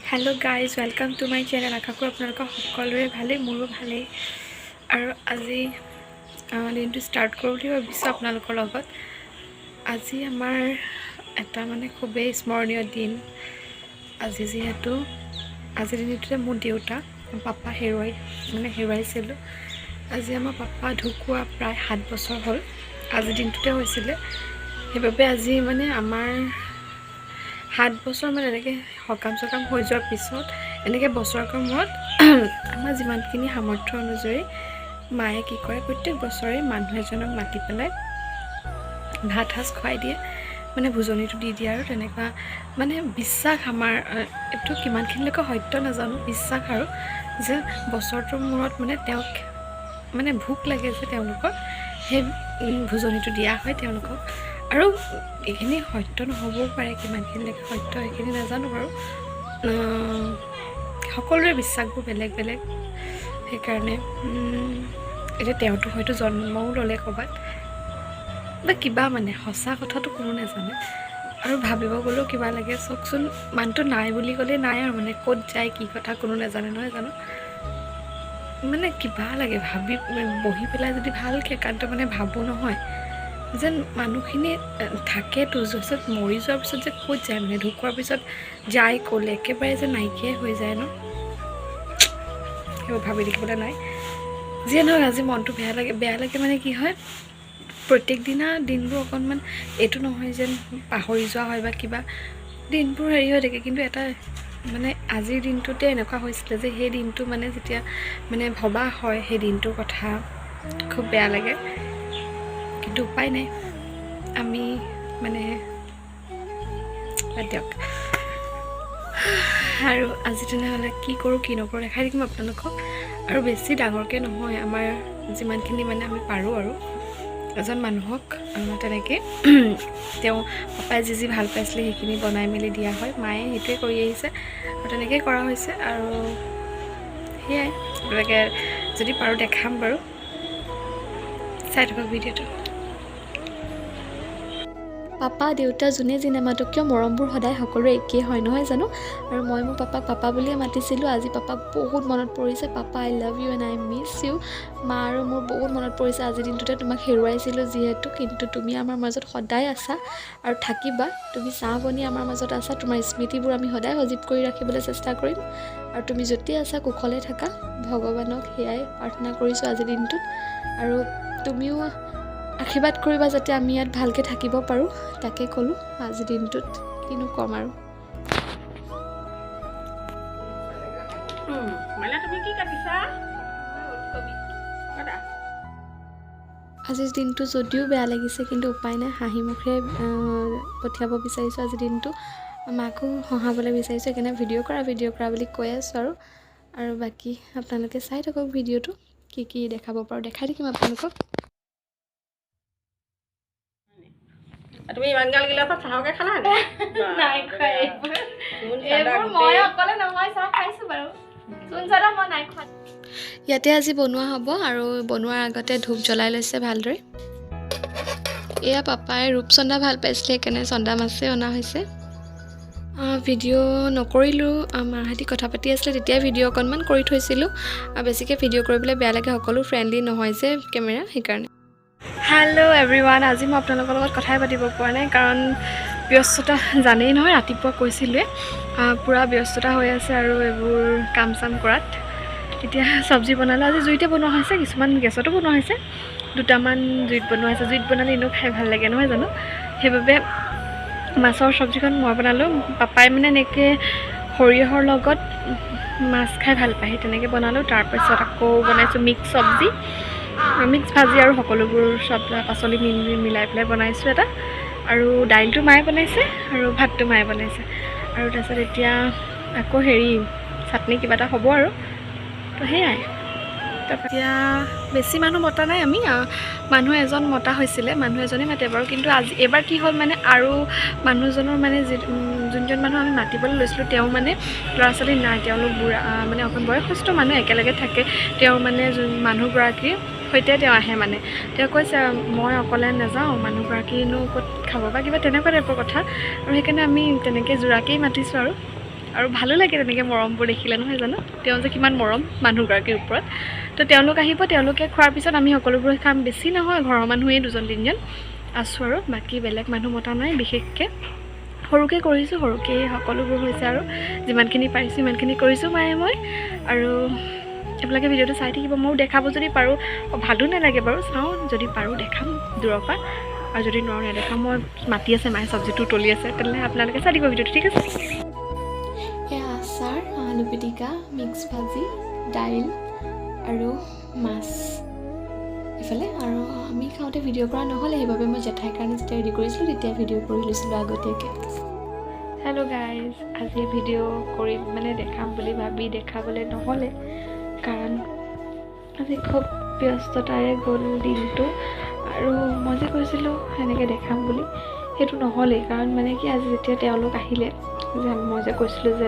hello guys welcome to my channel आशा करूँ আপোনালোকৰ সকলোৰে ভালেই মোৰো ভালেই আৰু আজি দিনটো ষ্টাৰ্ট কৰোঁ বুলি ভাবিছোঁ আপোনালোকৰ লগত আজি আমাৰ এটা মানে খুবেই স্মৰণীয় দিন আজি যিহেতু আজিৰ দিনটোতে মোৰ দেউতা পাপা হেৰুৱাইছিলোঁ আজি আমাৰ পাপা ঢুকুৱা প্ৰায় 7 বছৰ হ'ল আজিৰ দিনটোতে হৈছিলে সেইবাবে আজি মানে আমাৰ 7 বছৰ মানে এনেকৈ সকাম হৈ যোৱাৰ পিছত এনেকৈ বছৰকৰ মূৰত আমাৰ যিমানখিনি সামৰ্থ্য অনুযায়ী মায়ে কি কৰে প্ৰত্যেক বছৰে মানুহ এজনক মাতি পেলাই ভাত সাজ খুৱাই দিয়ে মানে ভোজনীটো দি দিয়ে আৰু তেনেকুৱা মানে বিশ্বাস আমাৰ এইটো কিমানখিনিলৈকে সত্য নাজানো বিশ্বাস আৰু যে বছৰটোৰ মূৰত মানে তেওঁক মানে ভোক লাগে যে তেওঁলোকৰ সেই ভোজনীটো দিয়া হয় তেওঁলোকক আৰু এইখিনি সত্য নহ'বও পাৰে কিমানখিনিলৈকে সত্য এইখিনি নাজানো বাৰু সকলোৰে বিশ্বাসবোৰ বেলেগ বেলেগ সেইকাৰণে এতিয়া তেওঁতো হয়তো জন্মও ল'লে ক'ৰবাত বা কিবা মানে সঁচা কথাটো কোনো নাজানে আৰু ভাবিব গ'লেও কিবা লাগে চাওকচোন মানুহটো নাই বুলি ক'লে নাই আৰু মানে ক'ত যায় কি কথা কোনো নাজানে নহয় জানো মানে কিবা লাগে ভাবি বহি পেলাই যদি ভালকৈ একান্ত মানে ভাবোঁ নহয় যেন মানুহখিনি থাকেতো পিছত মৰি যোৱাৰ পিছত যে ক'ত যায় মানে ঢুকোৱাৰ পিছত যায় ক'লে একেবাৰে যে নাইকিয়াই হৈ যায় ন সেইবোৰ ভাবি দেখিবলৈ নাই যিয়ে নহওক আজি মনটো বেয়া লাগে মানে কি হয় প্ৰত্যেক দিনা দিনবোৰ অকণমান এইটো নহয় যেন পাহৰি যোৱা হয় বা কিবা দিনবোৰ হেৰি হৈ থাকে কিন্তু এটা মানে আজিৰ দিনটোতে এনেকুৱা হৈছিলে যে সেই দিনটো মানে যেতিয়া মানে ভবা হয় সেই দিনটোৰ কথা খুব বেয়া লাগে কিন্তু উপায় নাই আমি মানে দিয়ক আৰু আজি তেনেহ'লে কি কৰোঁ কি নকৰোঁ দেখাই থাকিম আপোনালোকক আৰু বেছি ডাঙৰকৈ নহয় আমাৰ যিমানখিনি মানে আমি পাৰোঁ আৰু এজন মানুহক তেনেকৈ তেওঁ পাপাই যি ভাল পাইছিলে সেইখিনি বনাই মেলি দিয়া হয় মায়ে সেইটোৱে কৰি আহিছে আৰু তেনেকৈয়ে কৰা হৈছে আৰু সেয়াই আপোনালোকে যদি পাৰোঁ দেখাম বাৰু চাই থাকক ভিডিঅ'টো পাপা দেউতা যোনে যি নামাতক কিয় মৰমবোৰ সদায় সকলোৰে একেই হয় নহয় জানো আৰু মই মোৰ পাপাক পাপা বুলিয়ে মাতিছিলোঁ আজি পাপাক বহুত মনত পৰিছে papa I love you and I miss you মা আৰু মোৰ বহুত মনত পৰিছে আজিৰ দিনটোতে তোমাক হেৰুৱাইছিলোঁ যিহেতু কিন্তু তুমি আমাৰ মাজত সদায় আছা আৰু থাকিবা তুমি চাহ বনি আমাৰ মাজত আছা তোমাৰ স্মৃতিবোৰ আমি সদায় সজীৱ কৰি ৰাখিবলৈ চেষ্টা কৰিম আৰু তুমি য'তেই আছা কুশলে থাকা ভগৱানক সেয়াই প্ৰাৰ্থনা কৰিছোঁ আজিৰ দিনটোত আৰু তুমিও আশীৰ্বাদ কৰিবা যাতে আমি ইয়াত ভালকৈ থাকিব পাৰোঁ তাকে ক'লোঁ আজিৰ দিনটোত কিনো ক'ম আৰু আজিৰ দিনটো যদিও বেয়া লাগিছে কিন্তু উপায় নাই হাঁহি মুখেৰে পঠিয়াব বিচাৰিছোঁ আজিৰ দিনটো মাকো হহাবলৈ বিচাৰিছোঁ সেইকাৰণে ভিডিঅ' কৰা বুলি কৈ আছোঁ আৰু বাকী আপোনালোকে চাই থাকক ভিডিঅ'টো কি দেখাব পাৰোঁ দেখাই থাকিম আপোনালোকক তুমি ইমান গাল গিলাছত চাহকে খালা নাই খোৱা এইবোৰ মই অকলে নহয় চাহ খাইছোঁ বাৰু মই নাই খোৱা ইয়াতে আজি বনোৱা হ'ব আৰু বনোৱাৰ আগতে ধূপ জ্বলাই লৈছে ভালদৰে এয়া পাপাই ৰূপচন্দা ভাল পাইছিলে সেইকাৰণে চন্দা মাছেই অনা হৈছে ভিডিঅ' নকৰিলোঁ মাহঁতি কথা পাতি আছিলে তেতিয়া ভিডিঅ' অকণমান কৰি থৈছিলোঁ আৰু বেছিকৈ ভিডিঅ' কৰিবলৈ বেয়া লাগে সকলো ফ্ৰেণ্ডলি নহয় যে কেমেৰা সেইকাৰণে হেল্ল' এভৰিৱান আজি মই আপোনালোকৰ লগত কথাই পাতিব পৰা নাই কাৰণ ব্যস্ততা জানেই নহয় ৰাতিপুৱা কৈছিলোঁৱে পূৰা ব্যস্ততা হৈ আছে আৰু এইবোৰ কাম চাম কৰাত এতিয়া চব্জি বনালোঁ আজি জুইতে বনোৱা হৈছে কিছুমান গেছতো বনোৱা হৈছে দুটামান জুইত বনোৱা হৈছে জুইত বনালে এনেও খাই ভাল লাগে নহয় জানো সেইবাবে মাছৰ চব্জিখন মই বনালোঁ পাপাই মানে এনেকৈ সৰিয়হৰ লগত মাছ খাই ভাল পায় সেই তেনেকৈ বনালোঁ তাৰপিছত আকৌ বনাইছোঁ মিক্স চব্জি মিক্স ভাজি আৰু সকলোবোৰ চব পাচলি মিলাই পেলাই বনাইছোঁ এটা আৰু দাইলটো মায়ে বনাইছে আৰু ভাতটো মায়ে বনাইছে আৰু তাৰপিছত এতিয়া আকৌ চাটনি কিবা এটা হ'ব আৰু তো সেয়াই এতিয়া বেছি মানুহ মতা নাই আমি মানুহ এজন মতা হৈছিলে মানুহ এজনেই মাতে বাৰু কিন্তু আজি এবাৰ কি হ'ল মানে আৰু মানুহজনৰ মানে যোনজন মানুহ আমি মাতিবলৈ লৈছিলোঁ তেওঁ মানে ল'ৰা ছোৱালী নাই তেওঁলোক বুঢ়া মানে অকণ বয়সস্থ মানুহ একেলগে থাকে তেওঁ মানে মানুহগৰাকী সৈতে তেওঁ আহে মানে তেওঁ কৈছে মই অকলে নাযাওঁ মানুহগৰাকীনো ক'ত খাব বা কিবা তেনেকুৱা টাইপৰ কথা আৰু সেইকাৰণে আমি তেনেকৈ জোৰাকেই মাতিছোঁ আৰু ভালো লাগে তেনেকৈ মৰমবোৰ দেখিলে নহয় জানো তেওঁ যে কিমান মৰম মানুহগৰাকীৰ ওপৰত তো তেওঁলোক আহিব তেওঁলোকে খোৱাৰ পিছত আমি সকলোবোৰ খাম বেছি নহয় ঘৰৰ মানুহেই 2-3জন আছোঁ আৰু বাকী বেলেগ মানুহ মতা নাই বিশেষকৈ সৰুকৈ কৰিছোঁ সৰুকৈ সকলোবোৰ হৈছে আৰু যিমানখিনি পাৰিছোঁ সিমানখিনি কৰিছোঁ মায়ে মই আৰু আপোনালোকে ভিডিঅ'টো চাই থাকিব ময়ো দেখাব যদি পাৰোঁ ভালো নালাগে বাৰু চাওঁ যদি পাৰোঁ দেখাম দূৰৰ পৰা আৰু যদি নোৱাৰোঁ নেদেখাম মই মাতি আছে মায়ে চব্জিটো তলি আছে তেনেহ'লে আপোনালোকে চাই দিব ভিডিঅ'টো ঠিক আছে এয়া আচাৰ আলু পিটিকা মিক্স ভাজি দাইল আৰু মাছ এইফালে আৰু আমি খাওঁতে ভিডিঅ' কৰা নহ'লে সেইবাবে মই জেঠাইৰ কাৰণে যেতিয়া ৰেডি কৰিছিলোঁ তেতিয়া ভিডিঅ' কৰি লৈছিলোঁ আগতীয়াকৈ হেল্ল' গাইজ আজি ভিডিঅ' কৰি মানে দেখাম বুলি ভাবি দেখাবলৈ নহ'লে কাৰণ আজি খুব ব্যস্ততাৰে গ'ল দিনটো আৰু মই যে কৈছিলোঁ সেনেকৈ দেখাম বুলি সেইটো নহ'লেই কাৰণ মানে কি আজি যেতিয়া তেওঁলোক আহিলে যে মই যে কৈছিলোঁ যে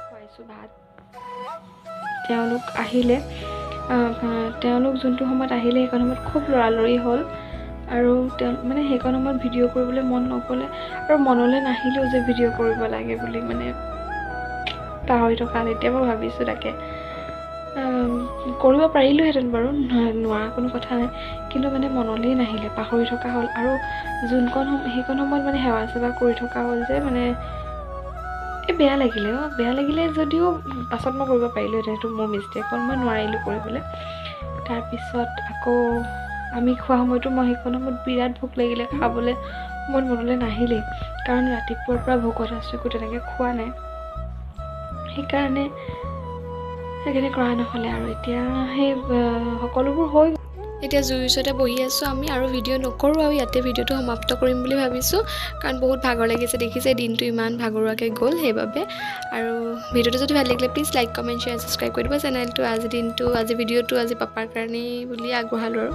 খুৱাইছোঁ ভাত তেওঁলোক আহিলে তেওঁলোক যোনটো সময়ত আহিলে সেইকণ সময়ত খুব লৰালৰি হ'ল আৰু মানে সেইকণ সময়ত ভিডিঅ' কৰিবলৈ মন নগ'লে আৰু মনলৈ নাহিলেও যে ভিডিঅ' কৰিব লাগে বুলি মানে পাহৰি থকা এতিয়া মই ভাবিছোঁ তাকে কৰিব পাৰিলোঁহেঁতেন বাৰু নোৱাৰা কোনো কথা নাই কিন্তু মানে মনলৈ নাহিলে পাহৰি থকা হ'ল আৰু সেইকণ সময়ত মানে সেৱা চেৱা কৰি থকা হ'ল যে মানে বেয়া লাগিলে যদিও পাছত মই কৰিব পাৰিলোঁহেঁতেন সেইটো মোৰ মিষ্টেক হ'ল মই নোৱাৰিলোঁ কৰিবলৈ তাৰপিছত আকৌ আমি খোৱা সময়তো মই সেইকণ সময়ত বিৰাট ভোক লাগিলে খাবলৈ মোৰ মনলৈ নাহিলেই কাৰণ ৰাতিপুৱাৰ পৰা ভোকত আছোঁ একো তেনেকৈ খোৱা নাই সেইকাৰণে কৰা নহ'লে আৰু এতিয়া সেই সকলোবোৰ হৈ এতিয়া জুইৰ ওচৰতে বহি আছোঁ আমি আৰু ভিডিঅ' নকৰোঁ আৰু ইয়াতে ভিডিঅ'টো সমাপ্ত কৰিম বুলি ভাবিছোঁ কাৰণ বহুত ভাগৰ লাগিছে দেখিছে দিনটো ইমান ভাগৰুৱাকৈ গ'ল সেইবাবে আৰু ভিডিঅ'টো যদি ভাল লাগিলে please like comment share subscribe কৰি দিব চেনেলটো আজি ভিডিঅ'টো আজি পাপাৰ কাৰণেই বুলি আগবঢ়ালোঁ আৰু